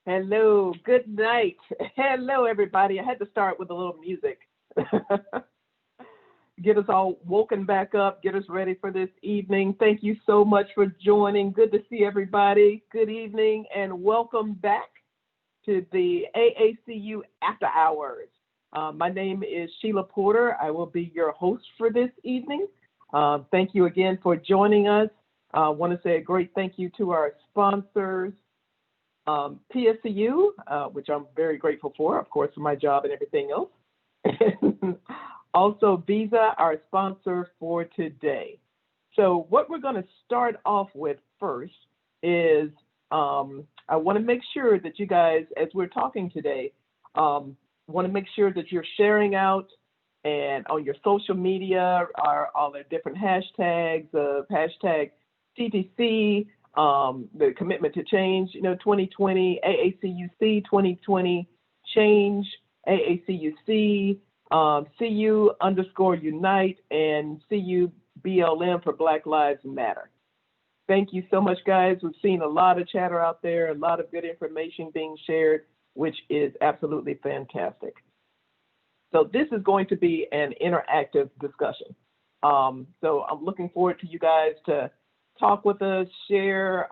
Hello, good night. Hello, everybody. I had to start with a little music. Get us all woken back up, get us ready for this evening. Thank you so much for joining. Good to see everybody. Good evening and welcome back to the AACU After Hours. My name is Sheila Porter. I will be your host for this evening. Thank you again for joining us. I want to say a great thank you to our sponsors, PSCU, which I'm very grateful for, of course, for my job and everything else. Also, Visa, our sponsor for today. So what we're going to start off with first is I want to make sure that you guys, as we're talking today, want to make sure that you're sharing out and on your social media are all the different hashtags, hashtag CTC, the commitment to change, 2020, AACUC 2020, change, AACUC, CU_Unite, and CUBLM for Black Lives Matter. Thank you so much, guys. We've seen a lot of chatter out there, a lot of good information being shared, which is absolutely fantastic. So this is going to be an interactive discussion. So I'm looking forward to you guys to talk with us, share,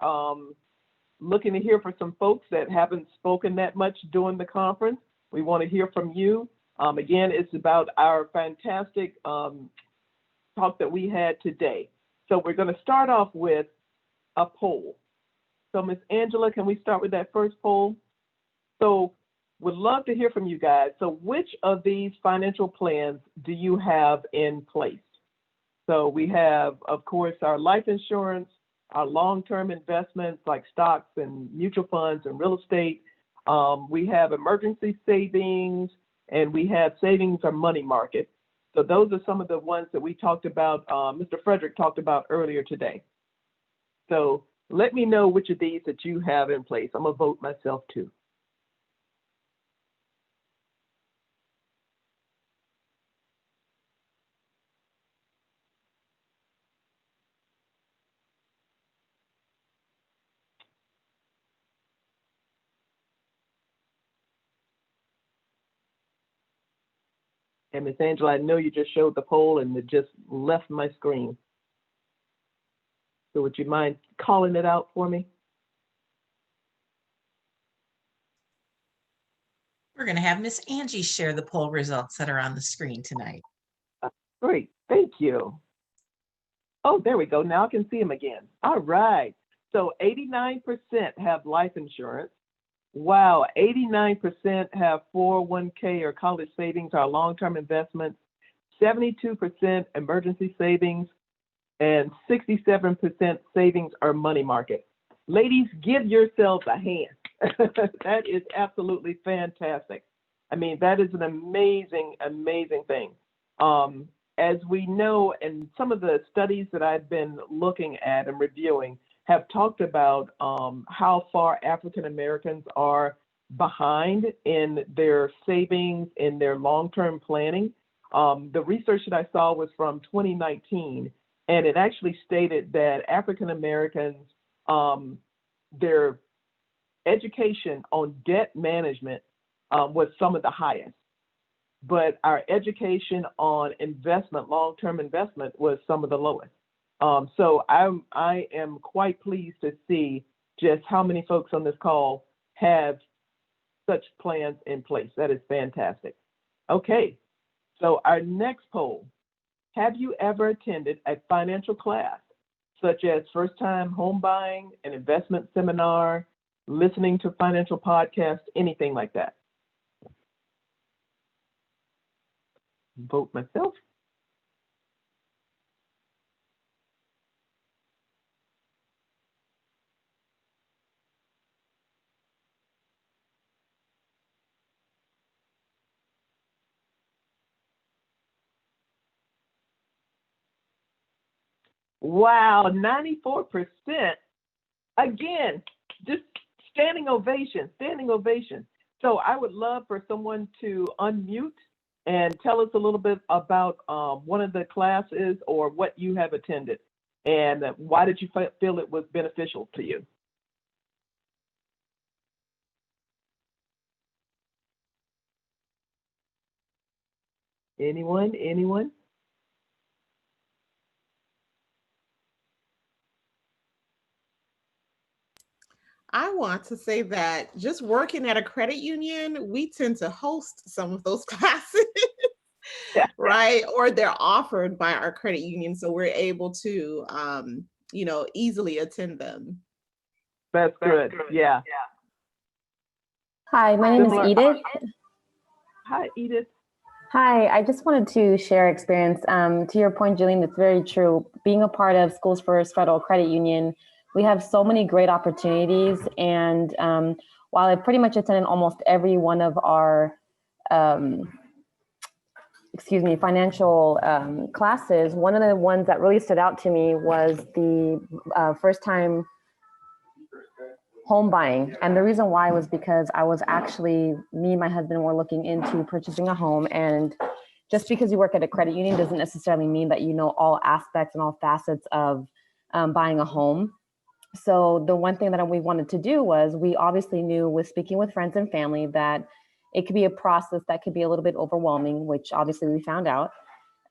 looking to hear from some folks that haven't spoken that much during the conference. We want to hear from you. Again, it's about our fantastic talk that we had today. So we're going to start off with a poll. So Ms. Angela, can we start with that first poll? So would love to hear from you guys. So which of these financial plans do you have in place? So we have, of course, our life insurance, our long-term investments like stocks and mutual funds and real estate. We have emergency savings, and we have savings or money market. So those are some of the ones that we talked about, Mr. Frederick talked about earlier today. So let me know which of these that you have in place. I'm gonna vote myself too. And Ms. Angela, I know you just showed the poll and it just left my screen. So would you mind calling it out for me? We're going to have Miss Angie share the poll results that are on the screen tonight. Great, thank you. Oh, there we go. Now I can see them again. All right. So 89% have life insurance. Wow, 89% have 401k or college savings or long-term investments, 72% emergency savings, and 67% savings or money market. Ladies, give yourselves a hand. That is absolutely fantastic. I mean, that is an amazing, amazing thing. As we know, and some of the studies that I've been looking at and reviewing have talked about how far African Americans are behind in their savings, in their long-term planning. The research that I saw was from 2019, and it actually stated that African Americans, their education on debt management was some of the highest, but our education on investment, long-term investment, was some of the lowest. So I am quite pleased to see just how many folks on this call have such plans in place. That is fantastic. Okay, so our next poll, have you ever attended a financial class, such as first-time home buying, an investment seminar, listening to financial podcasts, anything like that? Vote myself. Wow, 94%. Again, just standing ovation, standing ovation. So I would love for someone to unmute and tell us a little bit about one of the classes or what you have attended and why did you feel it was beneficial to you? Anyone? Anyone? I want to say that just working at a credit union, we tend to host some of those classes, Yeah, right? Or they're offered by our credit union, so we're able to, easily attend them. that's good. Yeah. Hi, my name is Similar. Edith. Hi, Edith. Hi, I just wanted to share experience. To your point, Jillian, it's very true. Being a part of Schools First Federal Credit Union, we have so many great opportunities. And while I pretty much attended almost every one of our, financial classes, one of the ones that really stood out to me was the first time home buying. And the reason why was because I was actually, me and my husband were looking into purchasing a home. And just because you work at a credit union doesn't necessarily mean that you know all aspects and all facets of buying a home. So the one thing that we wanted to do was, we obviously knew with speaking with friends and family that it could be a process that could be a little bit overwhelming, which obviously we found out.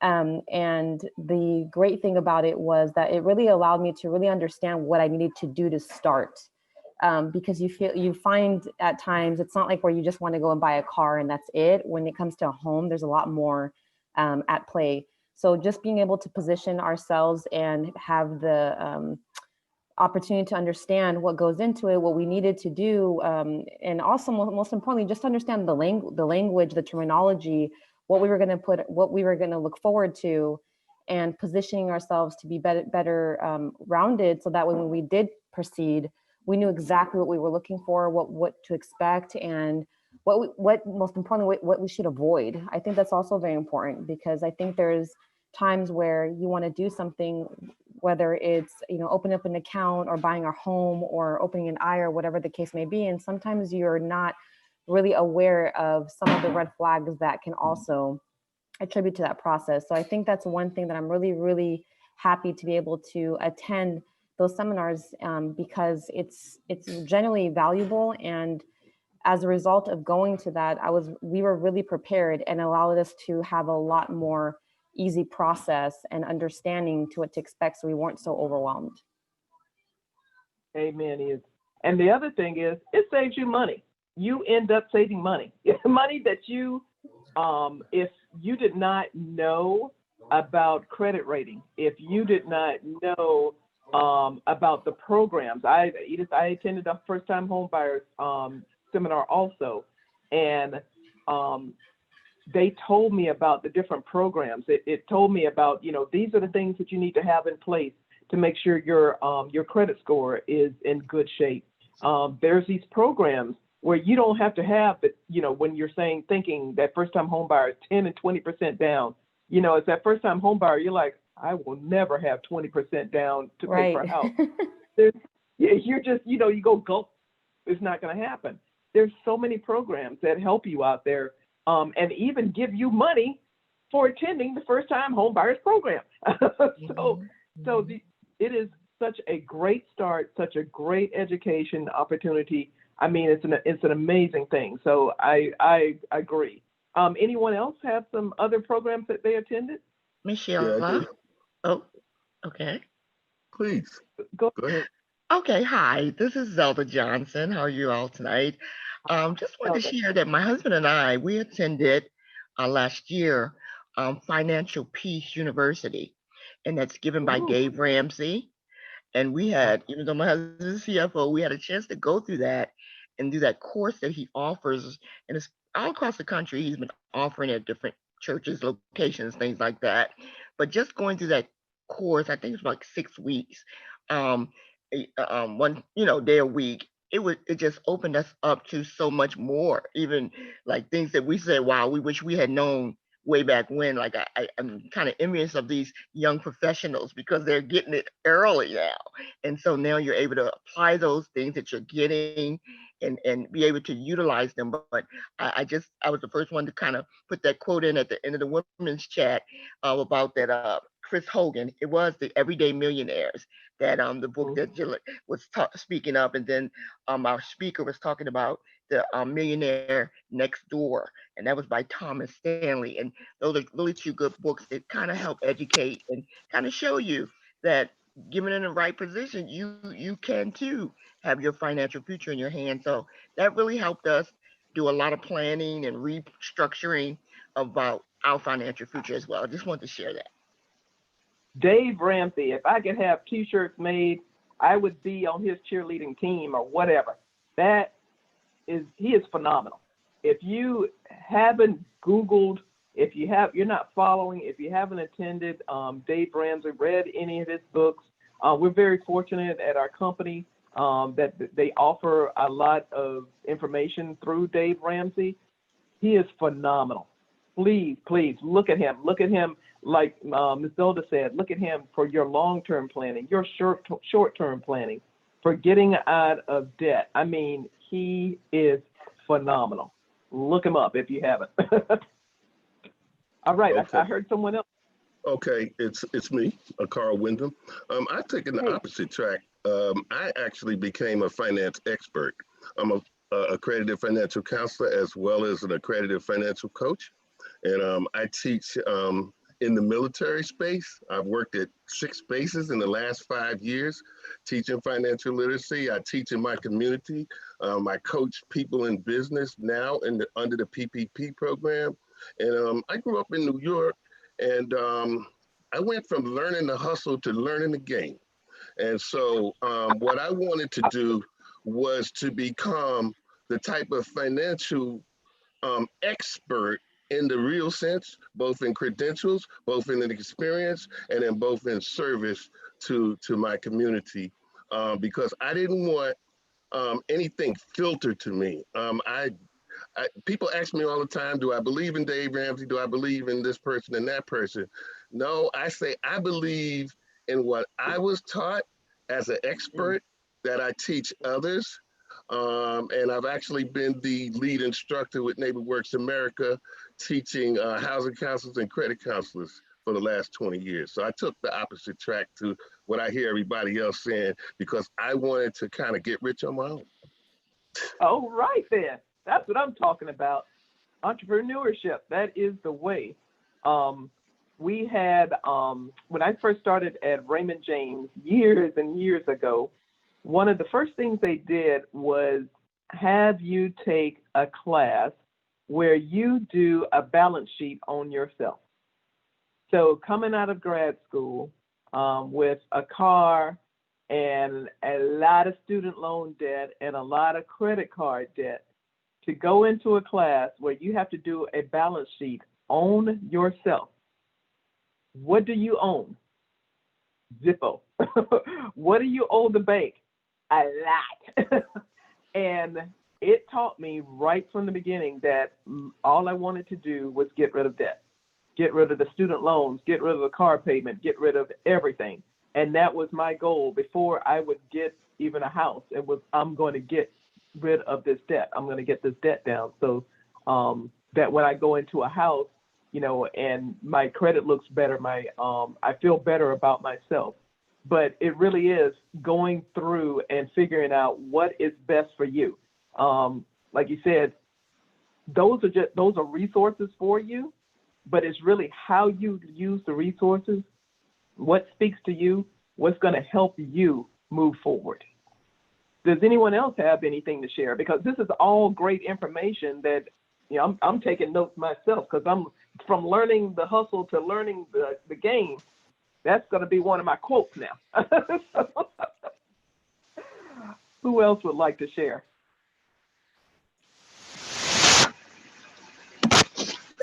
And the great thing about it was that it really allowed me to really understand what I needed to do to start. Because you find at times it's not like where you just want to go and buy a car and that's it. When it comes to a home, there's a lot more at play. So just being able to position ourselves and have the opportunity to understand what goes into it, what we needed to do, and also most importantly, just understand the language, the terminology, what we were going to put, what we were going to look forward to, and positioning ourselves to be better rounded, so that when we did proceed, we knew exactly what we were looking for, what to expect, and what most importantly, what we should avoid. I think that's also very important, because I think there's times where you want to do something, whether it's opening up an account or buying a home or opening an IRA or whatever the case may be, and sometimes you're not really aware of some of the red flags that can also attribute to that process. So I think that's one thing that I'm really, really happy to be able to attend those seminars, because it's generally valuable. And as a result of going to that, we were really prepared, and allowed us to have a lot more easy process and understanding to what to expect, so we weren't so overwhelmed. Amen. Is. And the other thing is, it saves you money. You end up saving money. Money that you, if you did not know about credit rating, if you did not know about the programs. I attended a first time home buyers seminar also, and they told me about the different programs. It told me about, these are the things that you need to have in place to make sure your credit score is in good shape. There's these programs where you don't have to have the, when you're thinking that first time home buyer is 10 and 20% down, it's that first time home buyer, you're like, I will never have 20% down to pay for a house. You're just, you go gulp. It's not going to happen. There's so many programs that help you out there, and even give you money for attending the first time home buyers program. It is such a great start, such a great education opportunity. I mean, it's an amazing thing. So I agree. Anyone else have some other programs that they attended? Michelle. Yeah, Oh, okay. please. Go ahead. Okay, hi, this is Zelda Johnson. How are you all tonight? Just wanted to share that my husband and I, we attended last year Financial Peace University, and that's given by Dave Ramsey. And we had, even though my husband's CFO, we had a chance to go through that and do that course that he offers. And it's all across the country. He's been offering at different churches, locations, things like that. But just going through that course, I think it was like 6 weeks, one day a week. It just opened us up to so much more, even like things that we said, wow, we wish we had known way back when. Like I'm kind of envious of these young professionals because they're getting it early now. And so now you're able to apply those things that you're getting and be able to utilize them. But I was the first one to kind of put that quote in at the end of the women's chat about that Chris Hogan. It was the Everyday Millionaires. that the book Mhm. that Jill was speaking of, and then our speaker was talking about the Millionaire Next Door, and that was by Thomas Stanley. And those are really two good books that kind of help educate and kind of show you that given in the right position, you can too have your financial future in your hands. So that really helped us do a lot of planning and restructuring about our financial future as well. I just wanted to share that. Dave Ramsey, if I could have T-shirts made, I would be on his cheerleading team or whatever. He is phenomenal. If you haven't Googled, you're not following, if you haven't attended Dave Ramsey, read any of his books, we're very fortunate at our company that they offer a lot of information through Dave Ramsey. He is phenomenal. Please look at him. Look at him, like Ms. Zelda said, look at him for your long-term planning, your short-term planning, for getting out of debt. I mean, he is phenomenal. Look him up if you haven't. All right, Okay. I heard someone else. Okay, it's me, Carl Wyndham. I've taken the Hey. opposite track. I actually became a finance expert. I'm a accredited financial counselor as well as an accredited financial coach, and I teach in the military space. I've worked at 6 bases in the last 5 years, teaching financial literacy. I teach in my community. I coach people in business now under the PPP program, and I grew up in New York. And I went from learning the hustle to learning the game. And so what I wanted to do was to become the type of financial expert in the real sense, both in credentials, both in an experience, and then both in service to my community, because I didn't want anything filtered to me. People ask me all the time, do I believe in Dave Ramsey? Do I believe in this person and that person? No, I say I believe in what I was taught as an expert that I teach others. And I've actually been the lead instructor with NeighborWorks America, teaching housing counselors and credit counselors for the last 20 years. So I took the opposite track to what I hear everybody else saying, because I wanted to kind of get rich on my own. All right then. That's what I'm talking about. Entrepreneurship. That is the way. We had, when I first started at Raymond James years and years ago, one of the first things they did was have you take a class where you do a balance sheet on yourself. So coming out of grad school with a car and a lot of student loan debt and a lot of credit card debt, to go into a class where you have to do a balance sheet on yourself. What do you own? Zippo. What do you owe the bank? A lot. And it taught me right from the beginning that all I wanted to do was get rid of debt, get rid of the student loans, get rid of the car payment, get rid of everything. And that was my goal before I would get even a house. It was, I'm going to get rid of this debt. I'm going to get this debt down so that when I go into a house, you know, and my credit looks better, I feel better about myself. But it really is going through and figuring out what is best for you. Like you said, those are resources for you, but it's really how you use the resources, what speaks to you, what's going to help you move forward. Does anyone else have anything to share? Because this is all great information that, you know, I'm taking notes myself, because I'm from learning the hustle to learning the game. That's going to be one of my quotes now. Who else would like to share?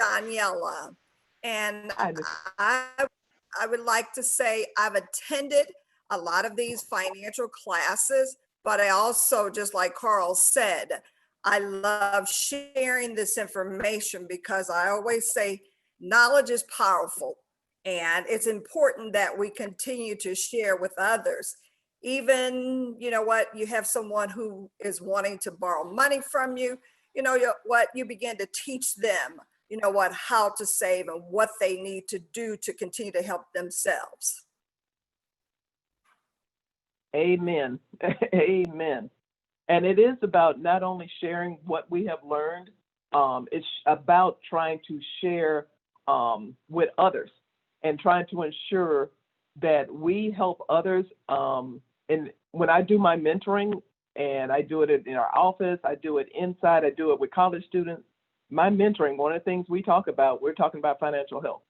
Daniela, and Hi, Ms. I would like to say I've attended a lot of these financial classes, but I also, just like Carl said, I love sharing this information because I always say knowledge is powerful, and it's important that we continue to share with others. Even, you know what, you have someone who is wanting to borrow money from you, you know what, you begin to teach them, you know what, how to save and what they need to do to continue to help themselves. Amen. Amen. And it is about not only sharing what we have learned, it's about trying to share with others and trying to ensure that we help others. And when I do my mentoring, and I do it in our office, I do it inside, I do it with college students. My mentoring, one of the things we're talking about financial health.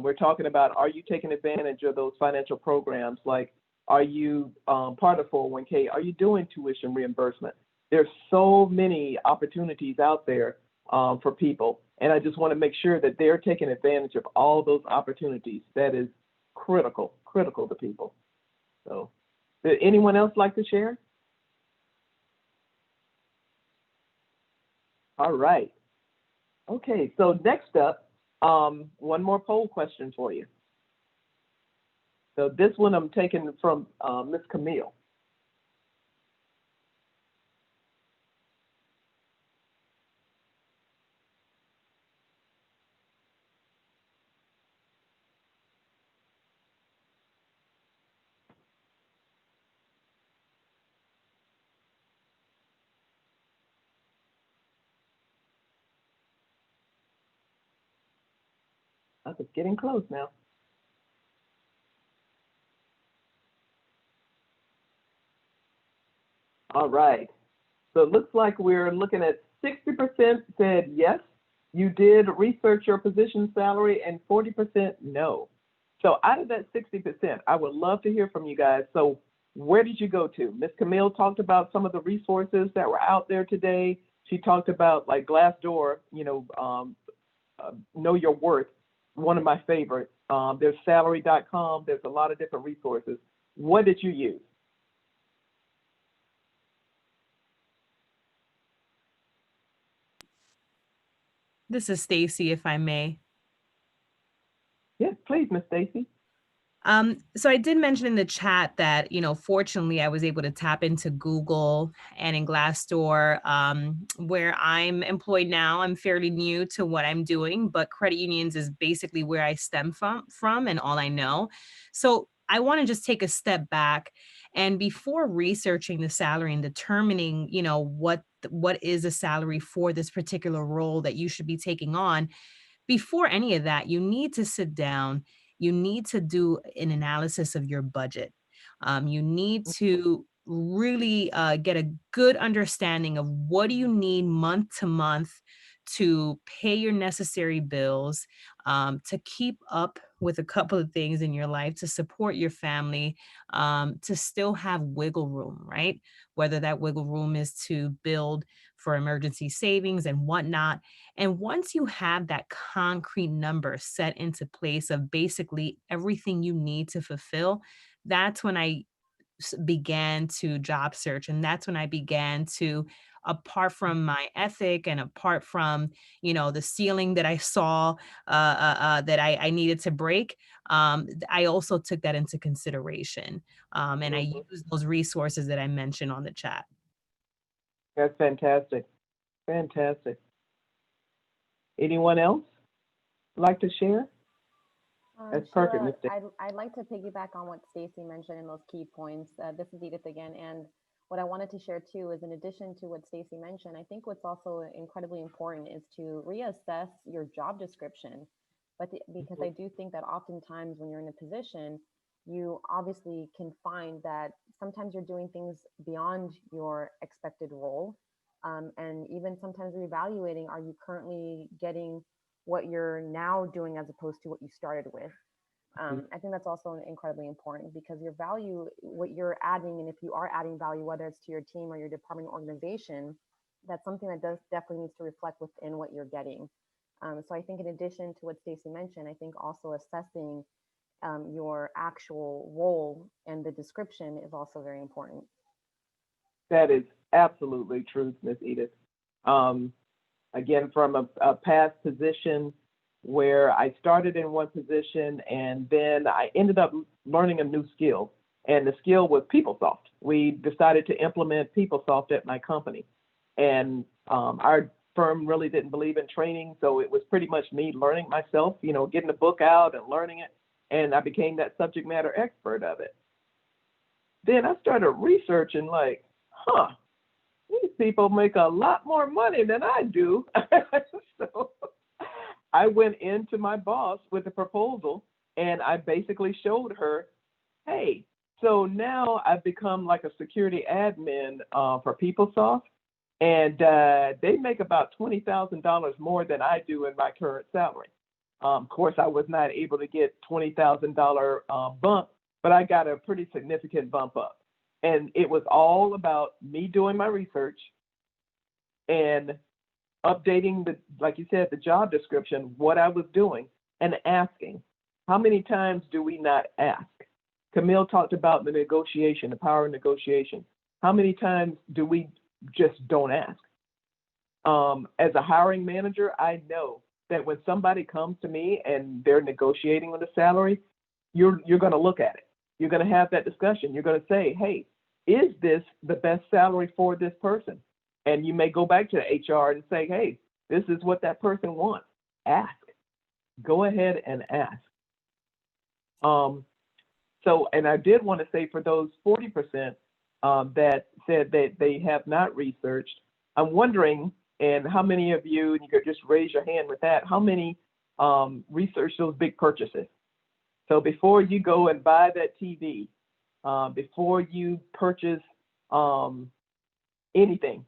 We're talking about, are you taking advantage of those financial programs? Like, are you part of 401k? Are you doing tuition reimbursement? There's so many opportunities out there for people. And I just want to make sure that they're taking advantage of all those opportunities. That is critical to people. So, did anyone else like to share? All right. Okay, so next up, one more poll question for you. So this one I'm taking from Ms. Camille. It's getting close now. All right. So it looks like we're looking at 60% said yes, you did research your position salary, and 40% no. So out of that 60%, I would love to hear from you guys. So where did you go to? Ms. Camille talked about some of the resources that were out there today. She talked about like Glassdoor, Know Your Worth, one of my favorites. There's salary.com. There's a lot of different resources. What did you use? This is Stacy, if I may. Yes, please, Miss Stacy. So I did mention in the chat that, fortunately I was able to tap into Google and in Glassdoor, where I'm employed now. I'm fairly new to what I'm doing, but credit unions is basically where I stem from and all I know. So I want to just take a step back, and before researching the salary and determining, what is a salary for this particular role that you should be taking on, before any of that, you need to sit down. You need to do an analysis of your budget. You need to really get a good understanding of what do you need month to month to pay your necessary bills, to keep up with a couple of things in your life, to support your family, to still have wiggle room, right? Whether that wiggle room is to build for emergency savings and whatnot. And once you have that concrete number set into place of basically everything you need to fulfill, that's when I began to job search. And that's when I began to, apart from my ethic and apart from, the ceiling that I saw that I needed to break, I also took that into consideration. And I used those resources that I mentioned on the chat. That's fantastic. Fantastic. Anyone else like to share? That's perfect, Sheila, Ms. Stacy. I'd like to piggyback on what Stacy mentioned in those key points. This is Edith again. And what I wanted to share too is, in addition to what Stacy mentioned, I think what's also incredibly important is to reassess your job description. Because I do think that oftentimes when you're in a position, you obviously can find that sometimes you're doing things beyond your expected role. And even sometimes reevaluating, are you currently getting what you're now doing as opposed to what you started with? I think that's also incredibly important, because your value, what you're adding, and if you are adding value, whether it's to your team or your department or organization, that's something that definitely needs to reflect within what you're getting. So I think in addition to what Stacy mentioned, I think also assessing your actual role and the description is also very important. That is absolutely true, Ms. Edith. Again, from a past position where I started in one position and then I ended up learning a new skill, and the skill was PeopleSoft. We decided to implement PeopleSoft at my company, and our firm really didn't believe in training, so it was pretty much me learning myself, getting the book out and learning it, and I became that subject matter expert of it. then I started researching like, these people make a lot more money than I do. So I went into my boss with a proposal and I basically showed her, hey, so now I've become like a security admin for PeopleSoft, and they make about $20,000 more than I do in my current salary. Of course, I was not able to get $20,000 bump, but I got a pretty significant bump up. And it was all about me doing my research and updating like you said, the job description, what I was doing, and asking. How many times do we not ask? Camille talked about the negotiation, the power of negotiation. How many times do we just don't ask? As a hiring manager, I know that when somebody comes to me and they're negotiating on the salary, you're going to look at it. You're going to have that discussion. You're going to say, hey, is this the best salary for this person? And you may go back to the HR and say, hey, this is what that person wants. Ask. Go ahead and ask. And I did want to say for those 40% that said that they have not researched, I'm wondering, and how many of you, and you could just raise your hand with that, how many research those big purchases? So before you go and buy that TV, before you purchase anything,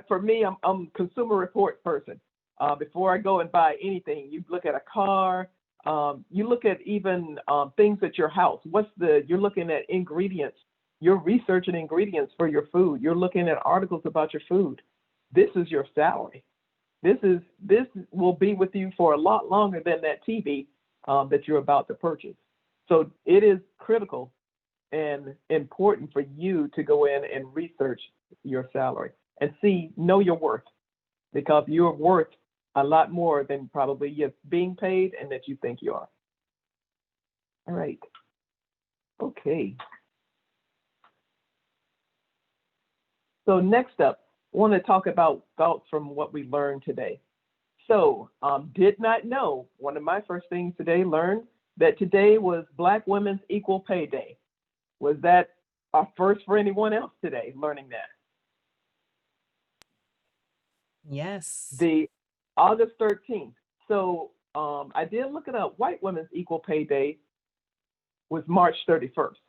for me, I'm a consumer report person. Before I go and buy anything, you look at a car, you look at even things at your house. You're looking at ingredients. You're researching ingredients for your food. You're looking at articles about your food. This is your salary. This will be with you for a lot longer than that TV that you're about to purchase. So it is critical and important for you to go in and research your salary and know your worth, because you're worth a lot more than probably you're being paid and that you think you are. All right. Okay. So next up, I want to talk about thoughts from what we learned today. So did not know, one of my first things today, learned that today was Black Women's Equal Pay Day. Was that a first for anyone else today, learning that? Yes. The August 13th. So I did look it up. White Women's Equal Pay Day was March 31st.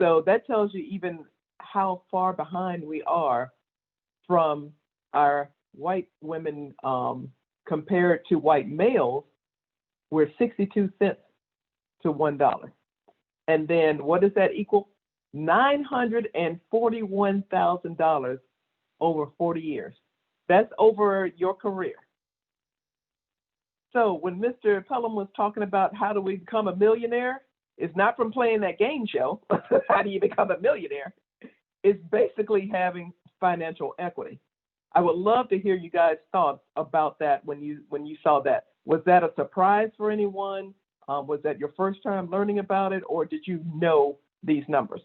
So that tells you even how far behind we are from our white women compared to white males. We're 62 cents to $1. And then what does that equal? $941,000 over 40 years. That's over your career. So when Mr. Pelham was talking about how do we become a millionaire, it's not from playing that game show. How do you become a millionaire? It's basically having financial equity. I would love to hear you guys' thoughts about that when you saw that. Was that a surprise for anyone? Was that your first time learning about it, or did you know these numbers?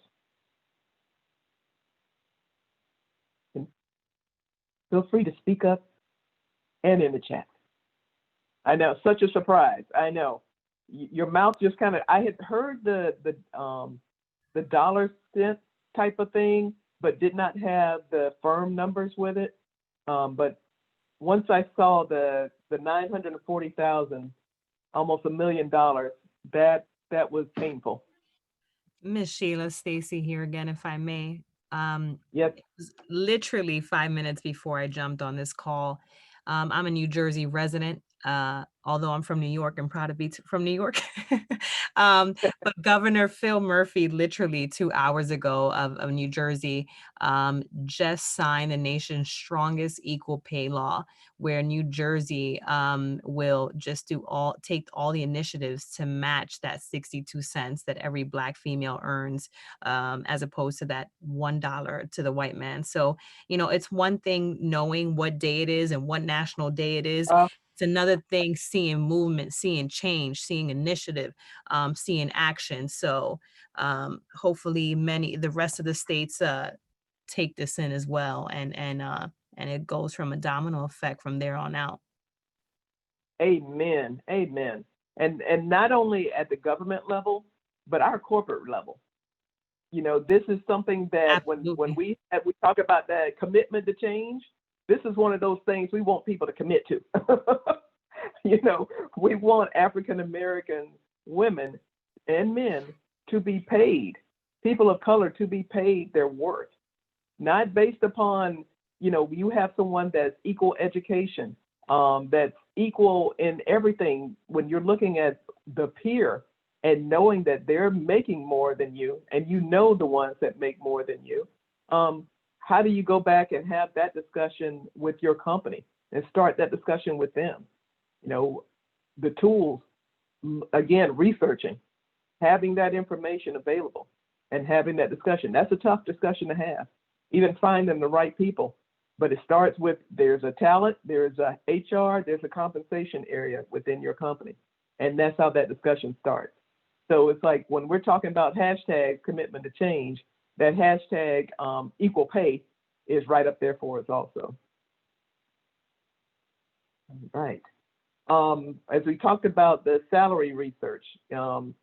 And feel free to speak up and in the chat. I know, such a surprise. I know. Your mouth just kind of, I had heard the dollar cent type of thing, but did not have the firm numbers with it. But once I saw the 940,000, almost $1 million, that was painful. Miss Sheila, Stacy here again, if I may. Yep. It was literally 5 minutes before I jumped on this call. I'm a New Jersey resident, although I'm from New York and proud to be from New York. But Governor Phil Murphy, literally 2 hours ago of New Jersey, just signed the nation's strongest equal pay law, where New Jersey will just take all the initiatives to match that 62 cents that every Black female earns, as opposed to that $1 to the white man. So, it's one thing knowing what day it is and what national day it is. It's another thing seeing movement, seeing change, seeing initiative, seeing action. So hopefully the rest of the states take this in as well, and it goes from a domino effect from there on out. Amen. Amen. And not only at the government level, but our corporate level. You know, this is something that when Absolutely. we talk about that commitment to change, this is one of those things we want people to commit to. You know, we want African American women and men to be paid, people of color to be paid their worth, not based upon, you know, you have someone that's equal education, that's equal in everything. When you're looking at the peer and knowing that they're making more than you, and you know the ones that make more than you, how do you go back and have that discussion with your company and start that discussion with them? You know, the tools, again, researching, having that information available and having that discussion. That's a tough discussion to have, even finding the right people. But it starts with, there's a talent, there's a HR, there's a compensation area within your company. And that's how that discussion starts. So it's like when we're talking about hashtag commitment to change, that hashtag equal pay is right up there for us also. Right. As we talked about the salary research, you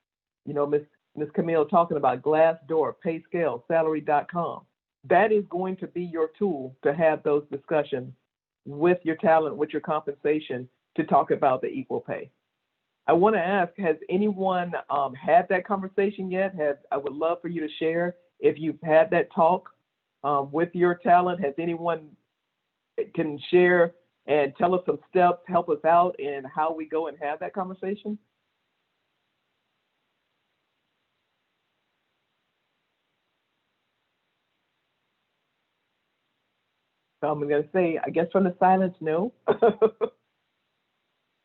know, Ms. Camille talking about Glassdoor, PayScale, Salary.com. That is going to be your tool to have those discussions with your talent, with your compensation, to talk about the equal pay. I want to ask, has anyone had that conversation yet? I would love for you to share if you've had that talk with your talent. Has anyone can share and tell us some steps, help us out in how we go and have that conversation? So I'm going to say, I guess from the silence, no.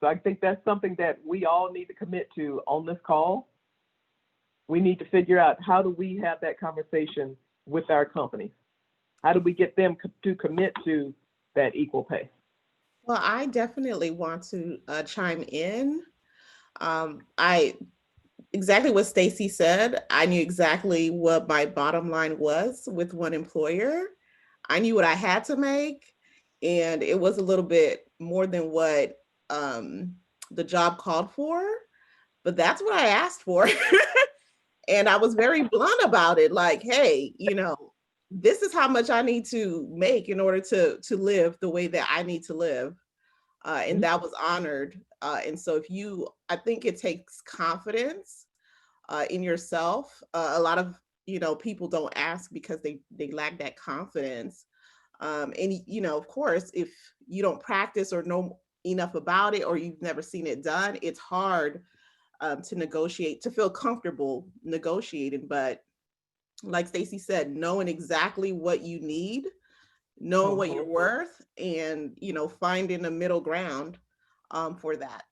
So I think that's something that we all need to commit to on this call. We need to figure out, how do we have that conversation with our companies? How do we get them to commit to that equal pay? Well, I definitely want to chime in. I exactly what Stacy said. I knew exactly what my bottom line was with one employer. I knew what I had to make, and it was a little bit more than what the job called for, but that's what I asked for. And I was very blunt about it, like, hey, you know, this is how much I need to make in order to live the way that I need to live. And that was honored. And so I think it takes confidence in yourself. A lot of, you know, people don't ask because they lack that confidence. And, you know, of course, if you don't practice or know enough about it, or you've never seen it done, it's hard to negotiate, to feel comfortable negotiating. But like Stacy said, knowing exactly what you need, knowing what you're worth, and, you know, finding a middle ground for that.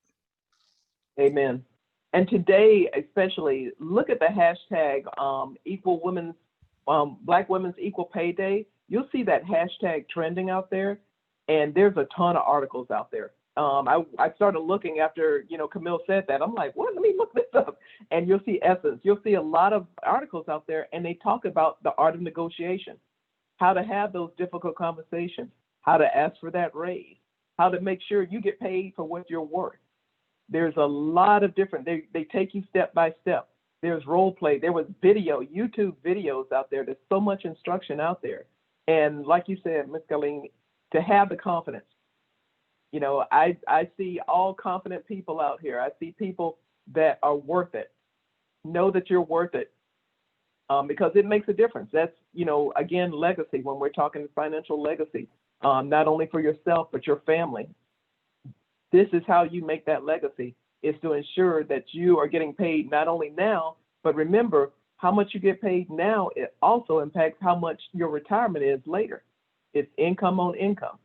Amen. And today, especially, look at the hashtag equal women's, Black Women's Equal Pay Day. You'll see that hashtag trending out there, and there's a ton of articles out there. I started looking after, you know, Camille said that. I'm like, what? Let me look this up. And you'll see Essence. You'll see a lot of articles out there, and they talk about the art of negotiation, how to have those difficult conversations, how to ask for that raise, how to make sure you get paid for what you're worth. There's a lot of different, they take you step by step. There's role play. There was YouTube videos out there. There's so much instruction out there. And like you said, Ms. Colleen, to have the confidence. You know, I see all confident people out here. I see people that are worth it. Know that you're worth it, because it makes a difference. That's, you know, again, legacy, when we're talking financial legacy, not only for yourself, but your family. This is how you make that legacy, is to ensure that you are getting paid not only now, but remember, how much you get paid now, it also impacts how much your retirement is later. It's income on income.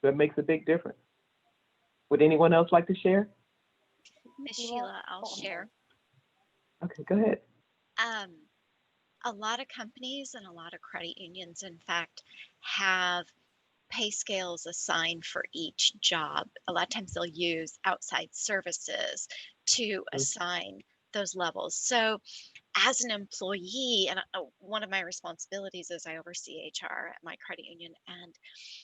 So it makes a big difference. Would anyone else like to share? Miss Sheila, I'll share. Okay, go ahead. A lot of companies and a lot of credit unions, in fact, have pay scales assigned for each job. A lot of times they'll use outside services to assign those levels. So as an employee, and one of my responsibilities is I oversee HR at my credit union. And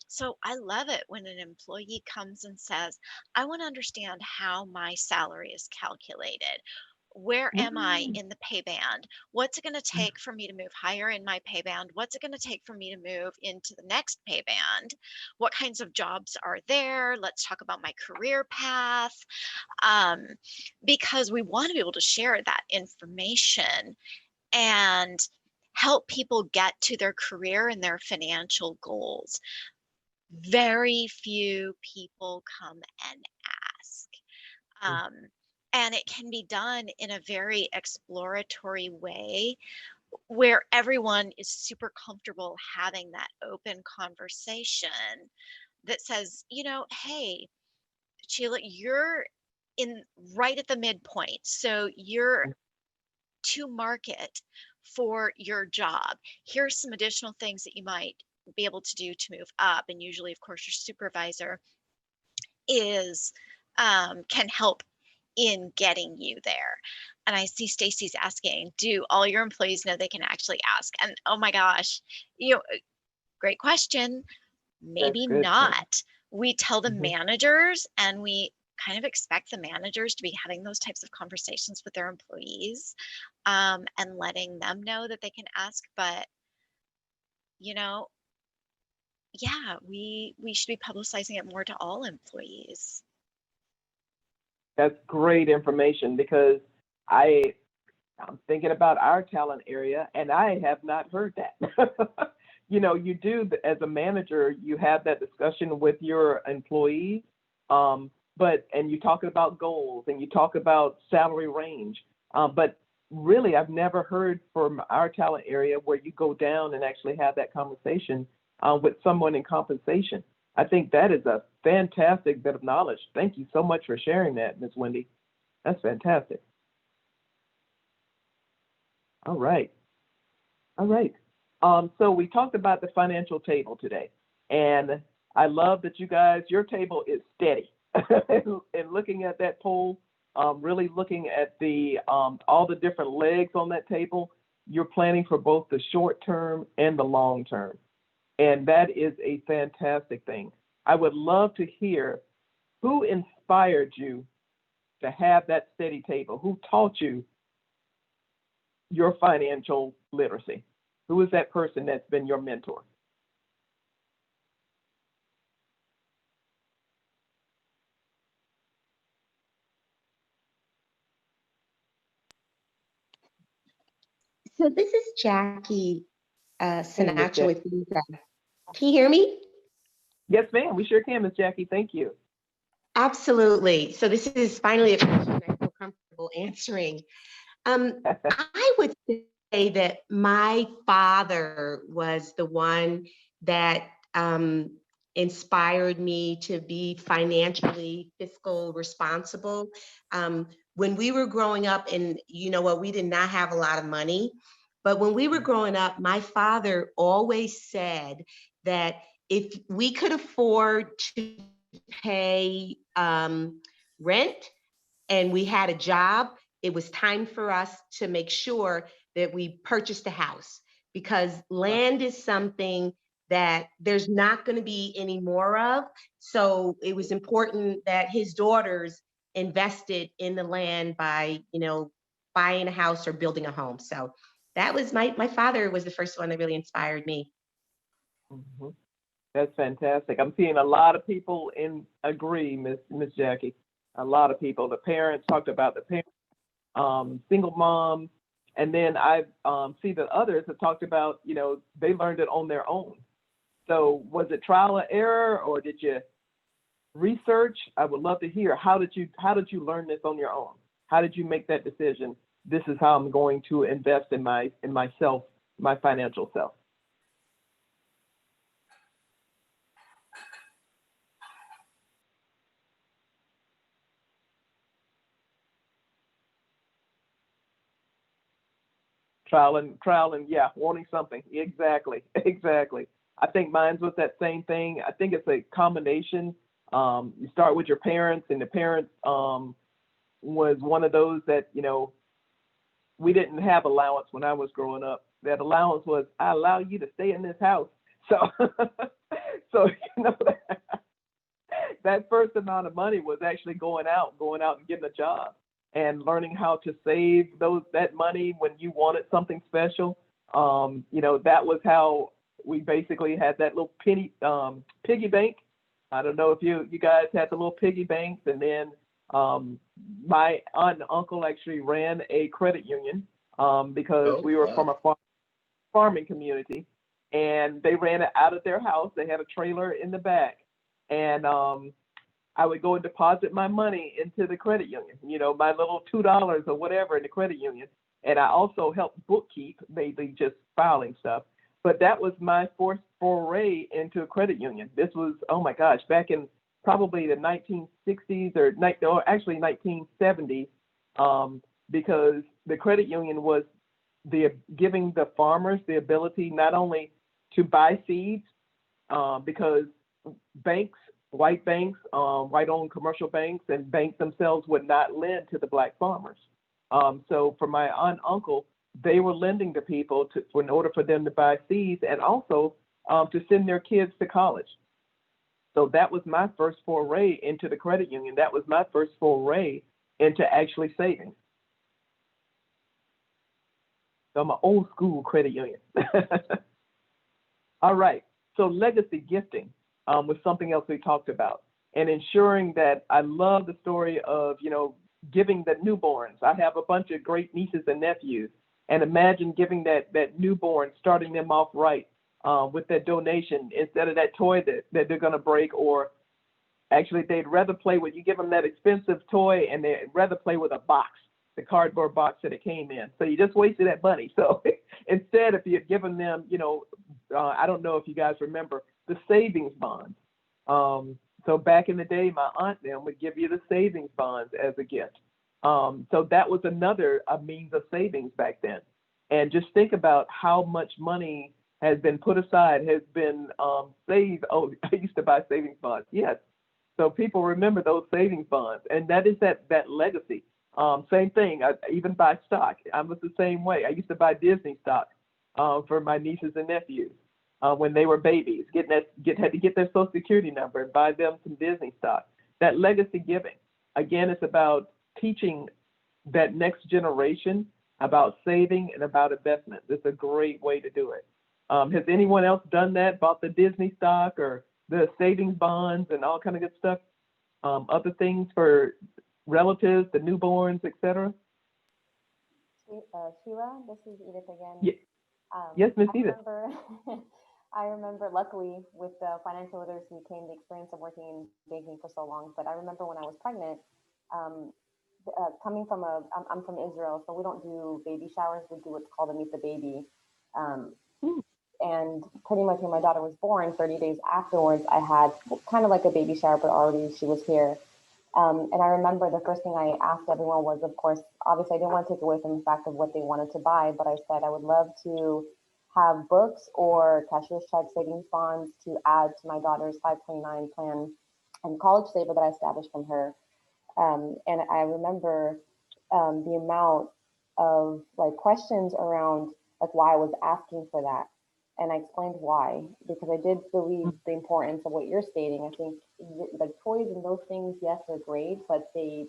so I love it when an employee comes and says, I want to understand how my salary is calculated. Where am I Mm. in the pay band? What's it going to take for me to move higher in my pay band? What's it going to take for me to move into the next pay band? What kinds of jobs are there? Let's talk about my career path. Um, because we want to be able to share that information and help people get to their career and their financial goals. Very few people come and ask. Um, and it can be done in a very exploratory way where everyone is super comfortable having that open conversation that says, you know, hey, Sheila, you're in right at the midpoint. So you're to market for your job. Here's some additional things that you might be able to do to move up. And usually, of course, your supervisor is can help in getting you there. And I see Stacy's asking, do all your employees know they can actually ask? And oh my gosh, you know, great question. That's Maybe good. not. We tell the Mhm. managers and we kind of expect the managers to be having those types of conversations with their employees and letting them know that they can ask. But, you know, yeah, we should be publicizing it more to all employees. That's great information because I I'm thinking about our talent area and I have not heard that. You know, you do as a manager, you have that discussion with your employees, but and you talking about goals and you talk about salary range, but really I've never heard from our talent area where you go down and actually have that conversation with someone in compensation. I think that is a fantastic bit of knowledge. Thank you so much for sharing that, Ms. Wendy. That's fantastic. All right. All right. So we talked about the financial table today, and I love that you guys, your table is steady. And looking at that poll, really looking at the all the different legs on that table, you're planning for both the short term and the long term, and that is a fantastic thing. I would love to hear who inspired you to have that steady table. Who taught you your financial literacy? Who is that person that's been your mentor? So this is Jackie Hey, Miss Sinatra Jackie. with Visa. Can you hear me? Yes, ma'am. We sure can, Miss Jackie. Thank you. Absolutely. So this is finally a question I feel comfortable answering. I would say that my father was the one that inspired me to be financially fiscal responsible. When we were growing up, and you know what, we did not have a lot of money, but when we were growing up, my father always said that if we could afford to pay rent and we had a job, it was time for us to make sure that we purchased a house because land is something that there's not going to be any more of. So it was important that his daughters invested in the land by, you know, buying a house or building a home. So that was my father was the first one that really inspired me. Mhm. That's fantastic. I'm seeing a lot of people in agree, Miss Jackie. A lot of people. The parents talked about the parents, single moms, and then I see that others have talked about, you know, they learned it on their own. So was it trial and error, or did you research? I would love to hear how did you learn this on your own? How did you make that decision? This is how I'm going to invest in myself, my financial self. Trial and yeah, wanting something. Exactly. Exactly. I think mine's was that same thing. I think it's a combination. You start with your parents, and the parents was one of those that, you know, we didn't have allowance when I was growing up. That allowance was, I allow you to stay in this house. So so you know that first amount of money was actually going out and getting a job. and learning how to save that money when you wanted something special. That was how we basically had that little piggy bank. I don't know if you guys had the little piggy banks, and then my aunt and uncle actually ran a credit union because we were from a farming community, and they ran it out of their house. They had a trailer in the back, and I would go and deposit my money into the credit union, my little $2 or whatever in the credit union. And I also helped bookkeep, mainly just filing stuff. But that was my first foray into a credit union. This was, oh my gosh, back in probably the 1960s or actually 1970s, because the credit union was giving the farmers the ability not only to buy seeds, because banks, white-owned commercial banks and banks themselves would not lend to the Black farmers. So for my aunt and uncle, they were lending to people in order for them to buy seeds and also to send their kids to college. So that was my first foray into the credit union. That was my first foray into actually saving. So I'm an old school credit union. All right, so legacy gifting was something else we talked about, and ensuring that I love the story of, giving the newborns. I have a bunch of great nieces and nephews, and imagine giving that newborn, starting them off right with that donation instead of that toy that they're gonna break, or actually they'd rather play with, you give them that expensive toy and they'd rather play with a box, the cardboard box that it came in. So you just wasted that money. So instead, if you had given them, I don't know if you guys remember the savings bonds. So back in the day, my aunt then would give you the savings bonds as a gift. So that was another means of savings back then. And just think about how much money has been put aside, has been saved. Oh, I used to buy savings bonds. Yes. So people remember those savings bonds, and that is that legacy. Same thing. I even buy stock. I was the same way. I used to buy Disney stock for my nieces and nephews. When they were babies, had to get their social security number and buy them some Disney stock. That legacy giving, again, it's about teaching that next generation about saving and about investment. It's a great way to do it. Has anyone else done that, bought the Disney stock or the savings bonds and all kind of good stuff? Other things for relatives, the newborns, etc.? Sheila, this is Edith again. Yeah. Yes, Miss Edith. I remember, luckily, with the financial literacy came the experience of working in banking for so long. But I remember when I was pregnant, coming from I'm from Israel, so we don't do baby showers. We do what's called a meet the baby. And pretty much when my daughter was born, 30 days afterwards, I had kind of like a baby shower, but already she was here. And I remember the first thing I asked everyone was, of course, obviously I didn't want to take away from the fact of what they wanted to buy, but I said I would love to have books or cashier's check savings bonds to add to my daughter's 529 plan and college saver that I established from her. And I remember the amount of questions around why I was asking for that. And I explained why, because I did believe the importance of what you're stating. I think toys and those things, yes, they're great, but babies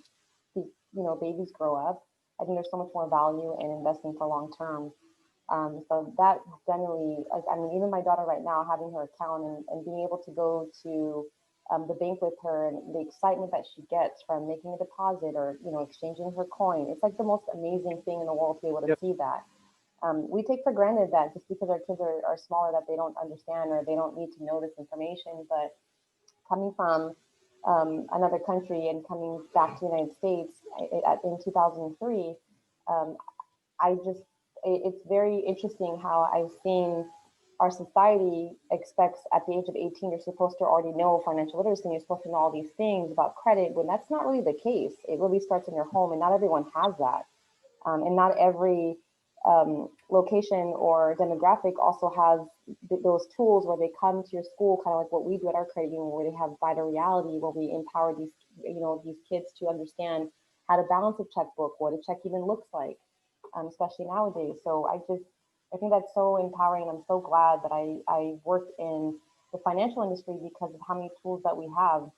grow up. I think there's so much more value in investing for long term. So that generally, even my daughter right now, having her account and being able to go to the bank with her, and the excitement that she gets from making a deposit or, exchanging her coin, it's like the most amazing thing in the world to be able to see that. We take for granted that just because our kids are smaller that they don't understand or they don't need to know this information. But coming from another country and coming back to the United States in 2003, it's very interesting how I've seen our society expects at the age of 18, you're supposed to already know financial literacy, and you're supposed to know all these things about credit, when that's not really the case. It really starts in your home, and not everyone has that. And not every location or demographic also has those tools where they come to your school, kind of like what we do at our credit union, where they have Vital Reality, where we empower these kids to understand how to balance a checkbook, what a check even looks like, especially nowadays. So I think that's so empowering, and I'm so glad that I worked in the financial industry because of how many tools that we have.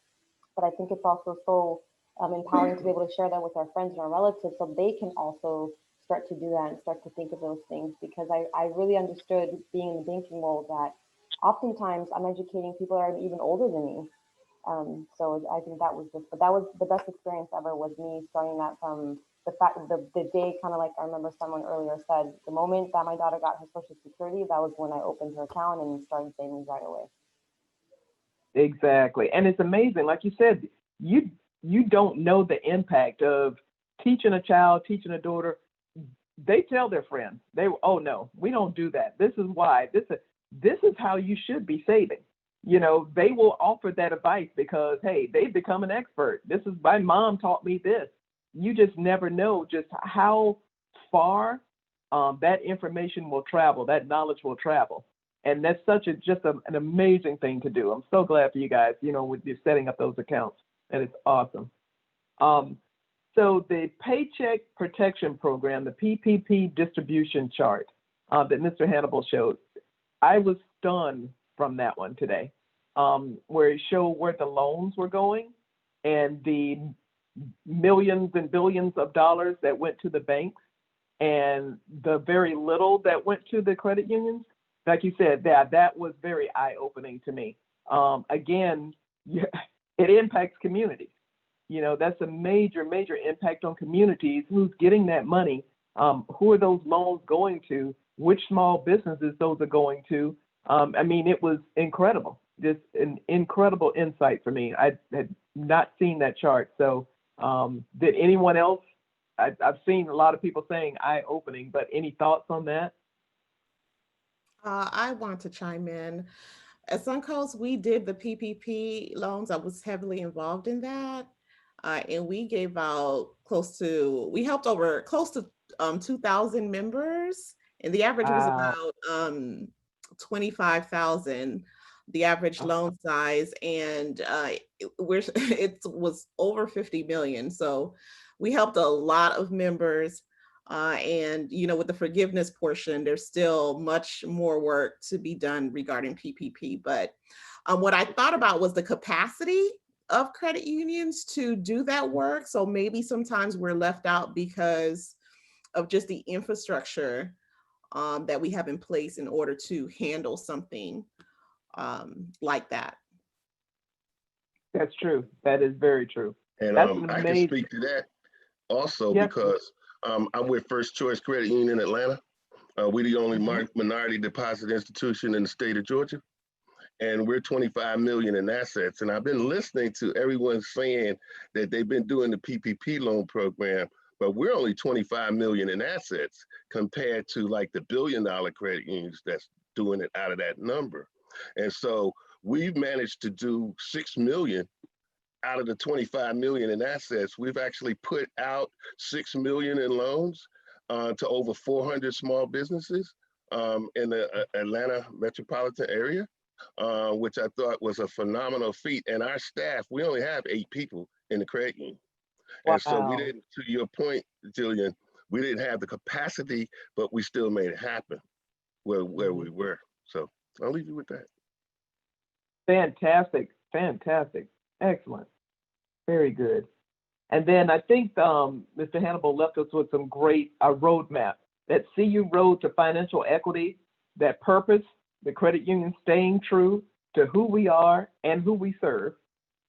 But I think it's also so empowering to be able to share that with our friends and our relatives so they can also start to do that and start to think of those things. Because I really understood being in the banking world that oftentimes I'm educating people that are even older than me. So I think that was but that was the best experience ever, was me starting that from the fact the day, kind of like I remember someone earlier said, the moment that my daughter got her Social Security, that was when I opened her account and started savings right away. Exactly. And it's amazing. Like you said, you don't know the impact of teaching a child, teaching a daughter. They tell their friends, oh no, we don't do that. This is why. This is how you should be saving. You know, they will offer that advice because, hey, they've become an expert. This is, my mom taught me this. You just never know just how far that information will travel, that knowledge will travel. And that's an amazing thing to do. I'm so glad for you guys, with you setting up those accounts. And it's awesome. So the Paycheck Protection Program, the PPP distribution chart that Mr. Hannibal showed, I was stunned from that one today, where it showed where the loans were going and the millions and billions of dollars that went to the banks and the very little that went to the credit unions. Like you said, that was very eye-opening to me. Again, it impacts communities. That's a major, major impact on communities. Who's getting that money? Who are those loans going to? Which small businesses those are going to? It was incredible. Just an incredible insight for me. I had not seen that chart. So did anyone else? I've seen a lot of people saying eye-opening, but any thoughts on that? I want to chime in. At Suncoast, we did the PPP loans. I was heavily involved in that. And we gave out we helped over close to 2,000 members. And the average was about 25,000, the average loan size. And it was over 50 million. So we helped a lot of members. And with the forgiveness portion, there's still much more work to be done regarding PPP. But what I thought about was the capacity of credit unions to do that work. So maybe sometimes we're left out because of just the infrastructure that we have in place in order to handle something like that. That's true. That is very true. And I can speak to that also because I'm with First Choice Credit Union in Atlanta. We're the only minority deposit institution in the state of Georgia. And we're 25 million in assets. And I've been listening to everyone saying that they've been doing the PPP loan program, but we're only 25 million in assets compared to like the $1 billion credit unions that's doing it out of that number. And so we've managed to do 6 million out of the 25 million in assets. We've actually put out 6 million in loans to over 400 small businesses in the Atlanta metropolitan area. Which I thought was a phenomenal feat. And our staff, we only have 8 people in the credit union. Wow. And so we didn't, to your point, Jillian, we didn't have the capacity, but we still made it happen where we were. So I'll leave you with that. Fantastic. Excellent. Very good. And then I think Mr. Hannibal left us with some great roadmap, that CU Road to Financial Equity, that purpose, the credit union staying true to who we are and who we serve.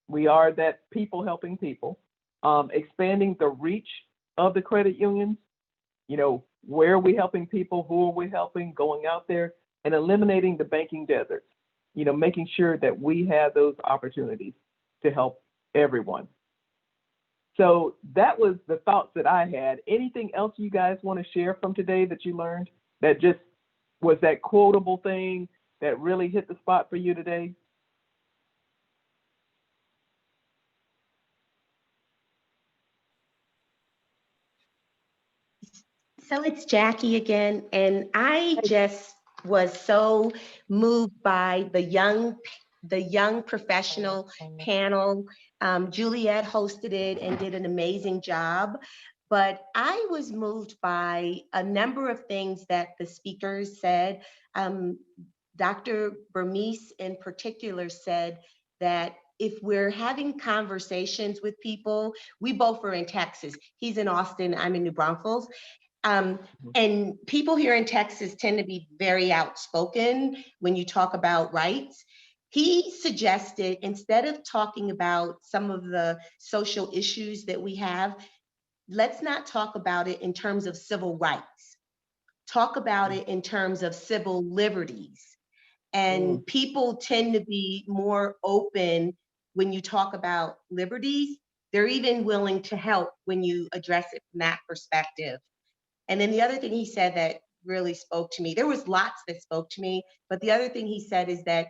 We are that people helping people, expanding the reach of the credit unions. Where are we helping people? Who are we helping? Going out there and eliminating the banking deserts, making sure that we have those opportunities to help everyone. So that was the thoughts that I had. Anything else you guys want to share from today that you learned that just was that quotable thing that really hit the spot for you today? So it's Jackie again, and I just was so moved by the young professional panel. Juliet hosted it and did an amazing job. But I was moved by a number of things that the speakers said. Dr. Bermise in particular said that if we're having conversations with people, we both are in Texas. He's in Austin, I'm in New Braunfels. And people here in Texas tend to be very outspoken when you talk about rights. He suggested, instead of talking about some of the social issues that we have, let's not talk about it in terms of civil rights. Talk about it in terms of civil liberties. And people tend to be more open when you talk about liberties. They're even willing to help when you address it from that perspective. And then the other thing he said that really spoke to me, there was lots that spoke to me, but the other thing he said is that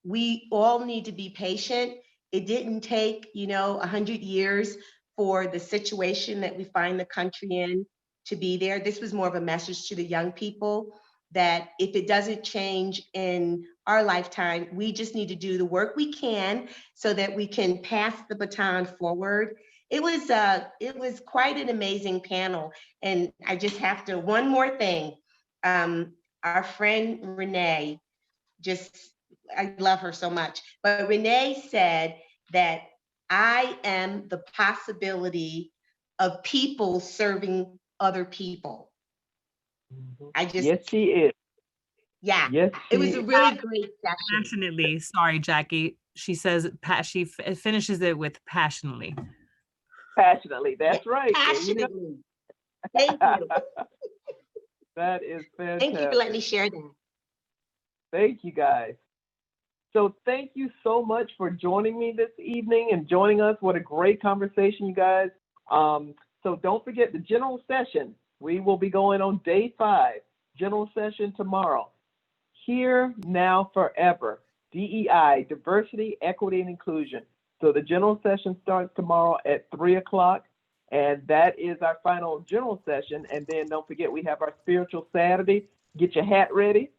we all need to be patient. It didn't take, 100 years for the situation that we find the country in to be there. This was more of a message to the young people that if it doesn't change in our lifetime, we just need to do the work we can so that we can pass the baton forward. It was quite an amazing panel. And I just have to, one more thing. Our friend Renee, I love her so much, but Renee said that I am the possibility of people serving other people. Yes, she is. Yeah, Yes, it was a really great session. Passionately. Sorry, Jackie. She says, she finishes it with passionately. Passionately. That's right. Passionately. Thank you. That is fantastic. Thank you for letting me share that. Thank you, guys. So thank you so much for joining me this evening and joining us. What a great conversation, you guys. So don't forget the general session. We will be going on day 5, general session tomorrow. Here, Now, Forever, DEI, Diversity, Equity, and Inclusion. So the general session starts tomorrow at 3 o'clock, and that is our final general session. And then don't forget, we have our Spiritual Saturday. Get your hat ready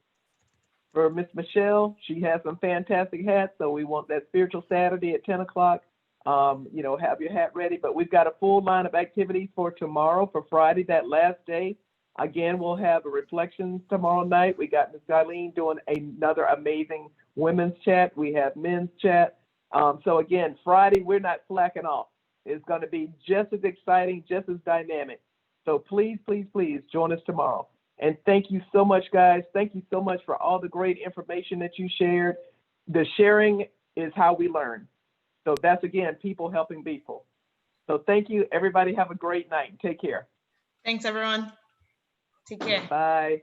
for Miss Michelle. She has some fantastic hats, so we want that Spiritual Saturday at 10 o'clock. Have your hat ready. But we've got a full line of activities for tomorrow, for Friday, that last day. Again, we'll have a reflections tomorrow night. We got Miss Darlene doing another amazing women's chat. We have men's chat. So again, Friday, we're not slacking off. It's going to be just as exciting, just as dynamic. So please, please, please join us tomorrow. And thank you so much, guys. Thank you so much for all the great information that you shared. The sharing is how we learn. So that's, again, people helping people. So thank you. Everybody have a great night. Take care. Thanks, everyone. Take care. Bye.